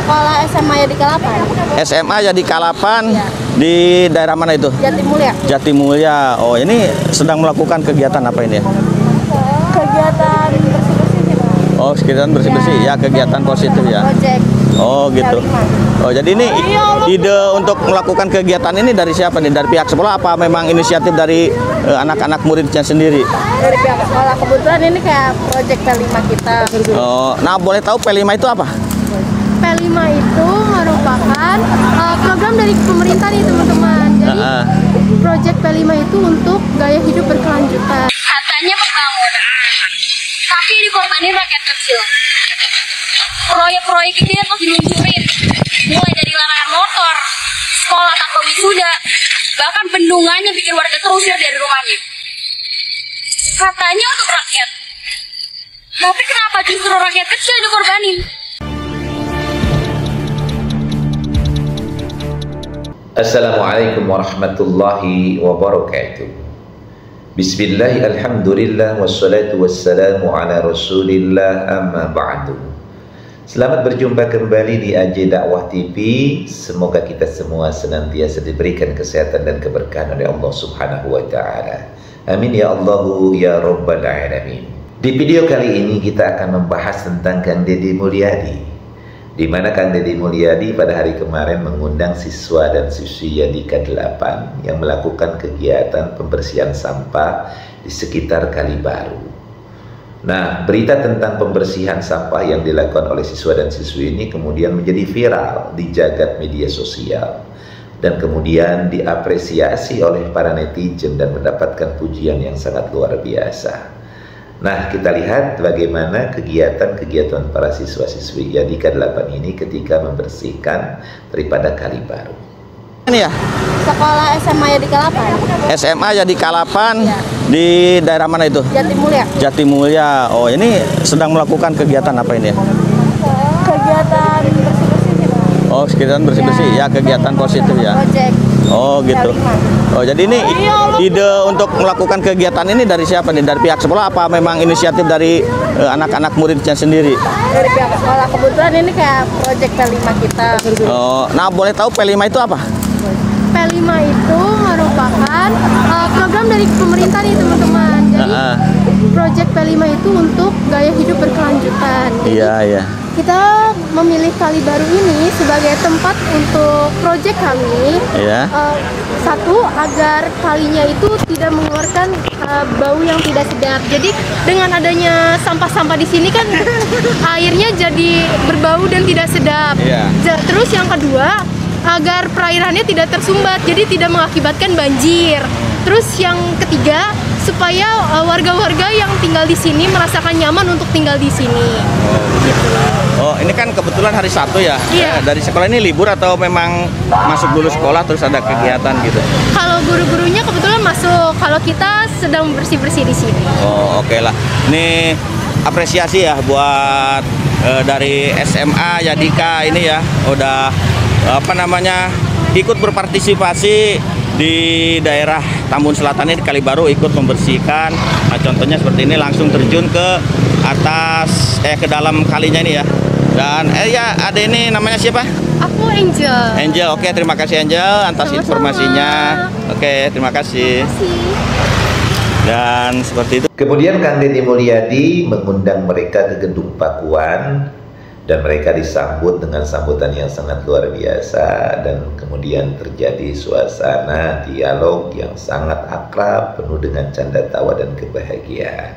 Sekolah SMA Yadi Kalapan. SMA Yadi Kalapan Ya. Di daerah mana itu? Jatimulya. Jatimulya. Oh, ini sedang melakukan kegiatan apa ini ya? Kegiatan bersih-bersih gitu. Oh, kegiatan bersih-bersih ya, kegiatan positif ya. Project. Oh, gitu. Oh, jadi ini ide untuk melakukan kegiatan ini dari siapa nih? Dari pihak sekolah apa memang inisiatif dari anak-anak muridnya sendiri? Dari pihak sekolah. Kebetulan ini kayak project P5 kita. Oh, nah boleh tahu P5 itu apa? P5 itu merupakan program dari pemerintah nih teman-teman. Jadi project P5 itu untuk gaya hidup berkelanjutan. Katanya pembangunan, tapi dikorbanin rakyat kecil. Proyek-proyek ini terus diluncurin, mulai dari larangan motor, sekolah tanpa wisuda, bahkan bendungannya bikin warga terusir dari rumahnya. Katanya untuk rakyat, tapi kenapa justru rakyat kecil yang dikorbanin? Assalamualaikum warahmatullahi wabarakatuh. Bismillah, alhamdulillah, wassalatu wassalamu ala rasulillah, amma ba'du. Selamat berjumpa kembali di AJ Dakwah TV. Semoga kita semua senantiasa diberikan kesehatan dan keberkahan oleh Allah Subhanahu wa Ta'ala. Amin ya Allahu ya Rabbal Alamin. Di video kali ini kita akan membahas tentang Kang Deddy Mulyadi, di mana Kang Deddy Mulyadi pada hari kemarin mengundang siswa dan siswi Yadi K8 yang melakukan kegiatan pembersihan sampah di sekitar Kalibaru. Nah, berita tentang pembersihan sampah yang dilakukan oleh siswa dan siswi ini kemudian menjadi viral di jagat media sosial dan kemudian diapresiasi oleh para netizen dan mendapatkan pujian yang sangat luar biasa. Nah, kita lihat bagaimana kegiatan-kegiatan para siswa-siswi Yadi K8 ini ketika membersihkan daripada Kalibaru. Ini ya? Sekolah SMA Yadi Kalapan. SMA Yadi Kalapan Ya. Di daerah mana itu? Jatimulya. Jatimulya. Oh, ini sedang melakukan kegiatan apa ini ya? Kegiatan bersih-bersih gitu. Oh, kegiatan bersih-bersih ya, kegiatan positif ya. Project. Oh, gitu. P5. Oh, jadi ini ide untuk melakukan kegiatan ini dari siapa nih? Dari pihak sekolah apa memang inisiatif dari anak-anak muridnya sendiri? Dari pihak sekolah. Kebetulan ini kayak project P5 kita. Oh, nah boleh tahu P5 itu apa? P5 itu merupakan program dari pemerintah nih teman-teman. Jadi project P5 itu untuk gaya hidup berkelanjutan. Jadi, Iya, iya. kita memilih Kalibaru ini sebagai tempat untuk proyek kami. Iya. Satu, agar kalinya itu tidak mengeluarkan bau yang tidak sedap. Jadi dengan adanya sampah-sampah di sini kan airnya jadi berbau dan tidak sedap. Iya. Terus yang kedua, agar perairannya tidak tersumbat, jadi tidak mengakibatkan banjir. Terus yang ketiga, supaya warga-warga yang tinggal di sini merasakan nyaman untuk tinggal di sini. Oh, ini kan kebetulan hari Sabtu ya? Iya. Dari sekolah ini libur atau memang masuk dulu sekolah terus ada kegiatan gitu? Kalau guru-gurunya kebetulan masuk, kalau kita sedang bersih-bersih di sini. Oh, oke lah. Ini apresiasi ya buat dari SMA Yadika ini ya, udah ikut berpartisipasi di daerah Tambun Selatan ini, Kalibaru, ikut membersihkan. Nah, contohnya seperti ini, langsung terjun ke atas ke dalam kalinya ini ya. Dan ya ada ini namanya siapa? Aku Angel. Angel. Oke, terima kasih Angel atas Sama-sama. informasinya. Oke, terima kasih. Dan seperti itu. Kemudian Kang Deddy Mulyadi mengundang mereka ke Gedung Pakuan dan mereka disambut dengan sambutan yang sangat luar biasa, dan kemudian terjadi suasana dialog yang sangat akrab, penuh dengan canda tawa dan kebahagiaan.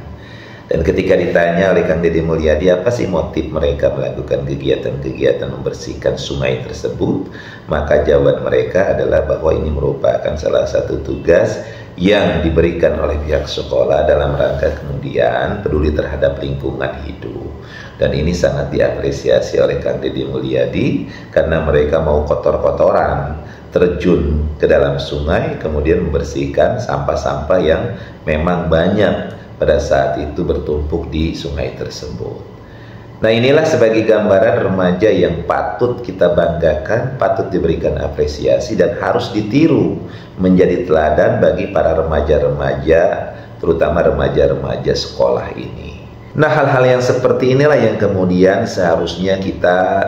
Dan ketika ditanya oleh Kang Deddy Mulyadi apa sih motif mereka melakukan kegiatan-kegiatan membersihkan sungai tersebut, maka jawaban mereka adalah bahwa ini merupakan salah satu tugas yang diberikan oleh pihak sekolah dalam rangka kemudian peduli terhadap lingkungan hidup. Dan ini sangat diapresiasi oleh Kang Deddy Mulyadi karena mereka mau kotor-kotoran terjun ke dalam sungai, kemudian membersihkan sampah-sampah yang memang banyak pada saat itu bertumpuk di sungai tersebut. Nah, inilah sebagai gambaran remaja yang patut kita banggakan, patut diberikan apresiasi dan harus ditiru menjadi teladan bagi para remaja-remaja, terutama remaja-remaja sekolah ini. Nah, hal-hal yang seperti inilah yang kemudian seharusnya kita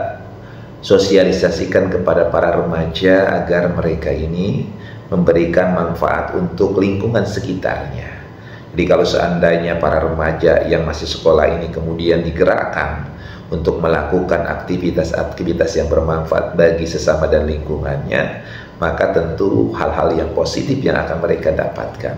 sosialisasikan kepada para remaja agar mereka ini memberikan manfaat untuk lingkungan sekitarnya. Jadi kalau seandainya para remaja yang masih sekolah ini kemudian digerakkan untuk melakukan aktivitas-aktivitas yang bermanfaat bagi sesama dan lingkungannya, maka tentu hal-hal yang positif yang akan mereka dapatkan.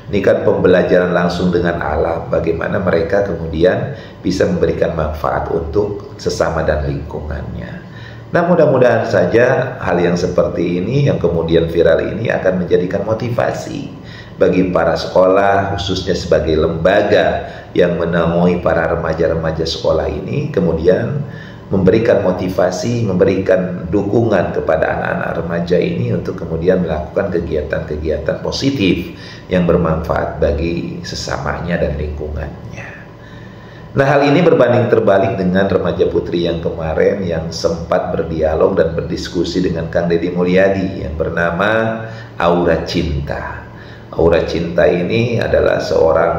Ini kan pembelajaran langsung dengan alam, bagaimana mereka kemudian bisa memberikan manfaat untuk sesama dan lingkungannya. Nah, mudah-mudahan saja hal yang seperti ini yang kemudian viral ini akan menjadikan motivasi bagi para sekolah, khususnya sebagai lembaga yang menaungi para remaja-remaja sekolah ini, kemudian memberikan motivasi, memberikan dukungan kepada anak-anak remaja ini untuk kemudian melakukan kegiatan-kegiatan positif yang bermanfaat bagi sesamanya dan lingkungannya. Nah, hal ini berbanding terbalik dengan remaja putri yang kemarin yang sempat berdialog dan berdiskusi dengan Kang Deddy Mulyadi yang bernama Aura Cinta. Aura Cinta ini adalah seorang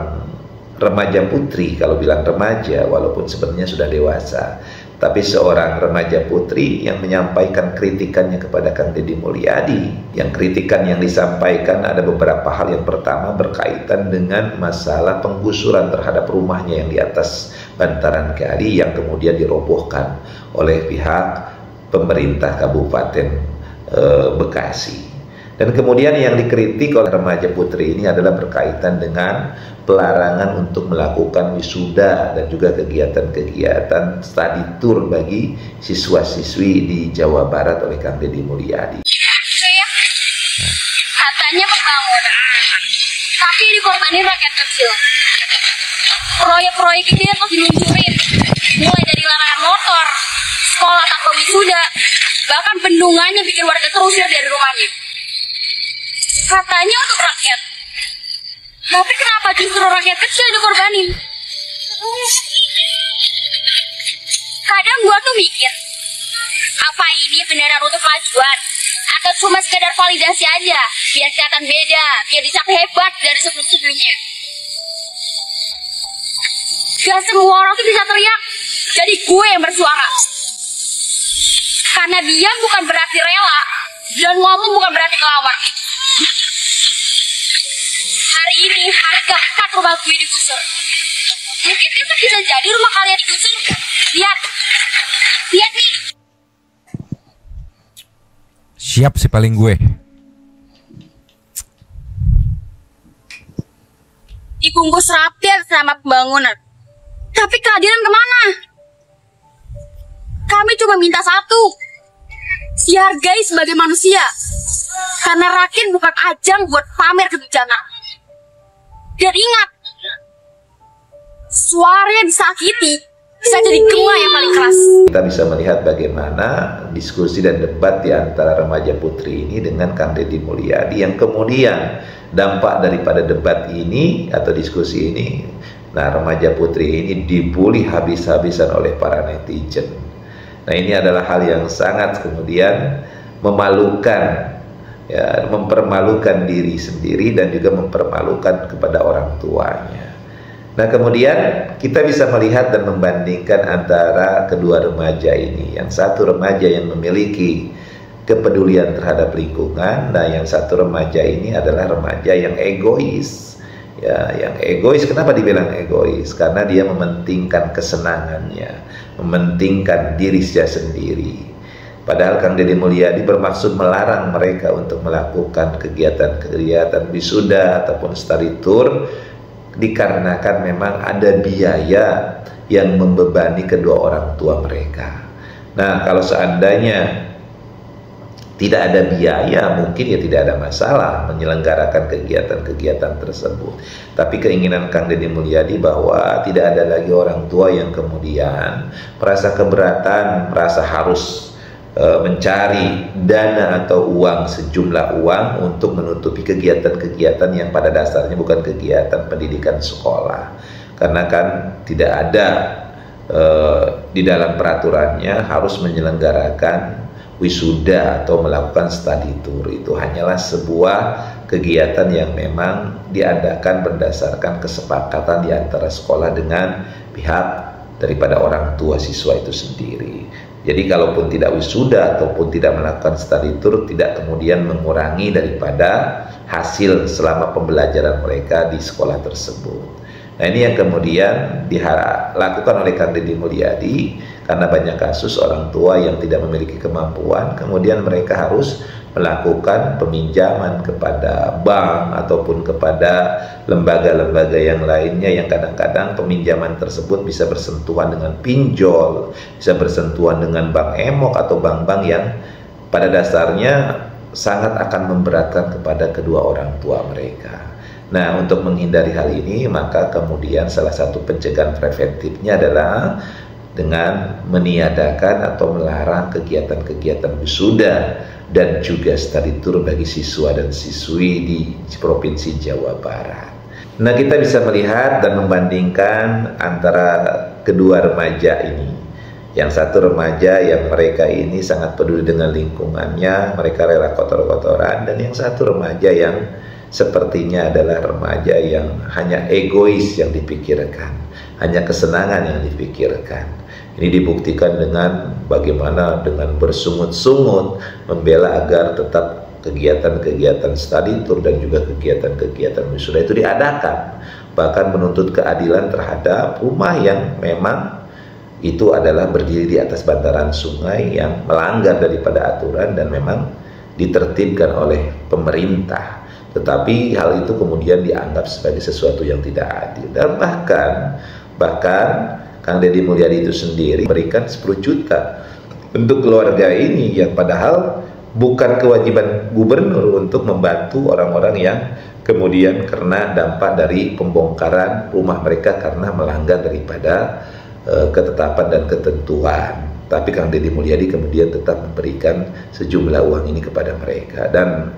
remaja putri, kalau bilang remaja walaupun sebenarnya sudah dewasa, tapi seorang remaja putri yang menyampaikan kritikannya kepada Kang Deddy Mulyadi. Yang kritikan yang disampaikan ada beberapa hal. Yang pertama berkaitan dengan masalah penggusuran terhadap rumahnya yang di atas bantaran kali yang kemudian dirobohkan oleh pihak pemerintah Kabupaten Bekasi. Dan kemudian yang dikritik oleh remaja putri ini adalah berkaitan dengan pelarangan untuk melakukan wisuda dan juga kegiatan-kegiatan study tour bagi siswa-siswi di Jawa Barat oleh Kang Deddy Mulyadi. Katanya pembangunan, tapi dikorbanin rakyat kecil. Proyek-proyek ini terus diluncurin, mulai dari larangan motor, sekolah tanpa wisuda, bahkan bendungannya bikin warga terusir dari rumahnya. Katanya untuk rakyat, tapi kenapa justru rakyat kecil dikorbanin? Kadang gua tuh mikir, apa ini beneran untuk kemajuan atau cuma sekedar validasi aja biar kelihatan beda, biar dicap hebat dari sebelum-sebelumnya. Gak semua orang tuh bisa teriak, jadi gue yang bersuara. Karena diam bukan berarti rela, dan ngomong bukan berarti ngelawan. Hari ini harga 4 rumah gue digusur. Mungkin besok bisa jadi rumah kalian digusur. Lihat nih. Siap sih paling gue. Dibungkus rapi sama pembangunan. Tapi kehadiran kemana? Kami cuma minta satu, dihargai sebagai manusia. Karena rakin bukan ajang buat pamer kebijakan. Dan ingat, suara yang disakiti bisa jadi gema yang paling keras. Kita bisa melihat bagaimana diskusi dan debat di antara remaja putri ini dengan Kang Deddy Mulyadi yang kemudian dampak daripada debat ini atau diskusi ini, nah remaja putri ini dibully habis-habisan oleh para netizen. Nah, ini adalah hal yang sangat kemudian memalukan, ya, mempermalukan diri sendiri dan juga mempermalukan kepada orang tuanya. Nah, kemudian kita bisa melihat dan membandingkan antara kedua remaja ini. Yang satu remaja yang memiliki kepedulian terhadap lingkungan, nah yang satu remaja ini adalah remaja yang egois. Ya, yang egois, kenapa dibilang egois? Karena dia mementingkan kesenangannya, mementingkan diri dia sendiri. Padahal Kang Deddy Mulyadi bermaksud melarang mereka untuk melakukan kegiatan-kegiatan wisuda ataupun study tour, dikarenakan memang ada biaya yang membebani kedua orang tua mereka. Nah, kalau seandainya tidak ada biaya, mungkin ya tidak ada masalah menyelenggarakan kegiatan-kegiatan tersebut. Tapi keinginan Kang Deddy Mulyadi bahwa tidak ada lagi orang tua yang kemudian merasa keberatan, merasa harus mencari dana atau uang, sejumlah uang untuk menutupi kegiatan-kegiatan yang pada dasarnya bukan kegiatan pendidikan sekolah. Karena kan tidak ada di dalam peraturannya harus menyelenggarakan wisuda atau melakukan study tour. Itu hanyalah sebuah kegiatan yang memang diadakan berdasarkan kesepakatan di antara sekolah dengan pihak daripada orang tua siswa itu sendiri. Jadi kalaupun tidak wisuda ataupun tidak melakukan study tour, tidak kemudian mengurangi daripada hasil selama pembelajaran mereka di sekolah tersebut. Nah, ini yang kemudian dilakukan oleh Kang Deddy Mulyadi, karena banyak kasus orang tua yang tidak memiliki kemampuan, kemudian mereka harus melakukan peminjaman kepada bank ataupun kepada lembaga-lembaga yang lainnya, yang kadang-kadang peminjaman tersebut bisa bersentuhan dengan pinjol, bisa bersentuhan dengan bank emok atau bank-bank yang pada dasarnya sangat akan memberatkan kepada kedua orang tua mereka. Nah, untuk menghindari hal ini, maka kemudian salah satu pencegahan preventifnya adalah dengan meniadakan atau melarang kegiatan-kegiatan wisuda dan juga study tour bagi siswa dan siswi di Provinsi Jawa Barat. Nah, kita bisa melihat dan membandingkan antara kedua remaja ini. Yang satu remaja yang mereka ini sangat peduli dengan lingkungannya, mereka rela kotor-kotoran, dan yang satu remaja yang sepertinya adalah remaja yang hanya egois yang dipikirkan, hanya kesenangan yang dipikirkan. Ini dibuktikan dengan bagaimana dengan bersungut-sungut membela agar tetap kegiatan-kegiatan study tour dan juga kegiatan-kegiatan wisuda itu diadakan. Bahkan menuntut keadilan terhadap rumah yang memang itu adalah berdiri di atas bantaran sungai yang melanggar daripada aturan dan memang ditertibkan oleh pemerintah. Tetapi hal itu kemudian dianggap sebagai sesuatu yang tidak adil. Dan bahkan Kang Deddy Mulyadi itu sendiri berikan 10 juta untuk keluarga ini, yang padahal bukan kewajiban gubernur untuk membantu orang-orang yang kemudian kena dampak dari pembongkaran rumah mereka karena melanggar daripada ketetapan dan ketentuan. Tapi Kang Deddy Mulyadi kemudian tetap memberikan sejumlah uang ini kepada mereka, dan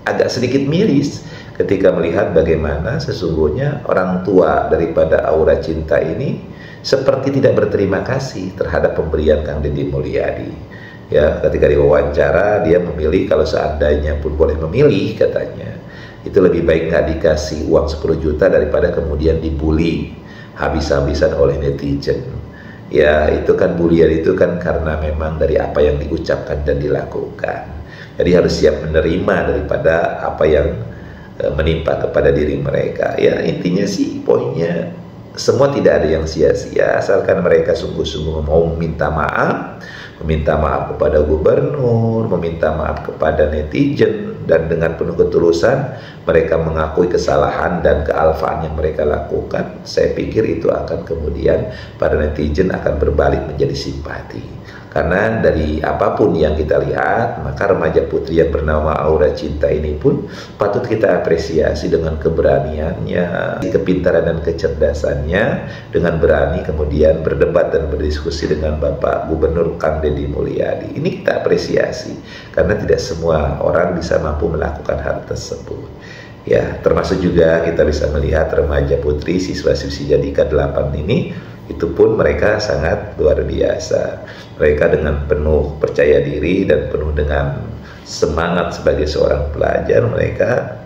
agak sedikit miris ketika melihat bagaimana sesungguhnya orang tua daripada Aura Cinta ini seperti tidak berterima kasih terhadap pemberian Kang Deddy Mulyadi. Ya, ketika diwawancara dia memilih, kalau seandainya pun boleh memilih katanya, itu lebih baik nggak dikasih uang 10 juta daripada kemudian dibully habis-habisan oleh netizen. Ya, itu kan bulian itu kan karena memang dari apa yang diucapkan dan dilakukan. Jadi harus siap menerima daripada apa yang menimpa kepada diri mereka. Ya, intinya sih poinnya semua tidak ada yang sia-sia, asalkan mereka sungguh-sungguh mau meminta maaf kepada gubernur, meminta maaf kepada netizen, dan dengan penuh ketulusan mereka mengakui kesalahan dan kealfaan yang mereka lakukan. Saya pikir itu akan kemudian para netizen akan berbalik menjadi simpati. Karena dari apapun yang kita lihat, maka remaja putri yang bernama Aura Cinta ini pun patut kita apresiasi dengan keberaniannya, kepintaran dan kecerdasannya, dengan berani kemudian berdebat dan berdiskusi dengan Bapak Gubernur Kang Deddy Mulyadi. Ini kita apresiasi, karena tidak semua orang bisa mampu melakukan hal tersebut. Ya, termasuk juga kita bisa melihat remaja putri siswa-siswi Jadika 8 ini, itu pun mereka sangat luar biasa. Mereka dengan penuh percaya diri dan penuh dengan semangat sebagai seorang pelajar, mereka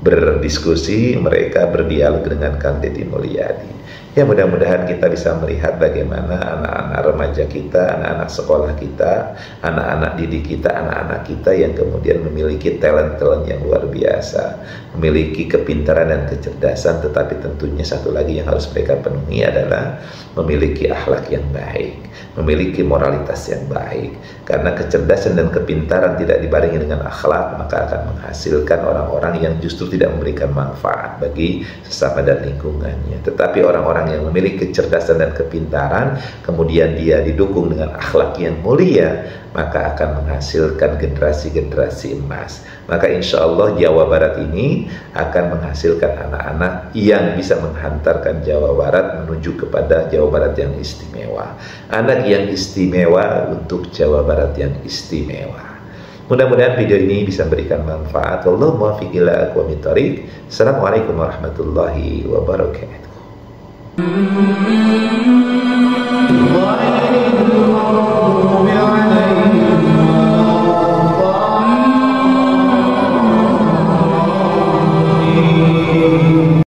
berdiskusi, mereka berdialog dengan Kang Deddy Mulyadi. Ya, mudah-mudahan kita bisa melihat bagaimana anak-anak remaja kita, anak-anak sekolah kita, anak-anak didik kita, anak-anak kita yang kemudian memiliki talent-talent yang luar biasa, memiliki kepintaran dan kecerdasan, tetapi tentunya satu lagi yang harus mereka penuhi adalah memiliki akhlak yang baik, memiliki moralitas yang baik. Karena kecerdasan dan kepintaran tidak dibarengi dengan akhlak, maka akan menghasilkan orang-orang yang justru tidak memberikan manfaat bagi sesama dan lingkungannya. Tetapi orang-orang yang memiliki kecerdasan dan kepintaran, kemudian dia didukung dengan akhlak yang mulia, maka akan menghasilkan generasi-generasi emas. Maka insya Allah Jawa Barat ini akan menghasilkan anak-anak yang bisa menghantarkan Jawa Barat menuju kepada Jawa Barat yang istimewa. Anak yang istimewa untuk Jawa Barat yang istimewa. Mudah-mudahan video ini bisa memberikan manfaat. Wallahu muwaffiq ila aqwamit thoriq. Assalamualaikum warahmatullahi wabarakatuh.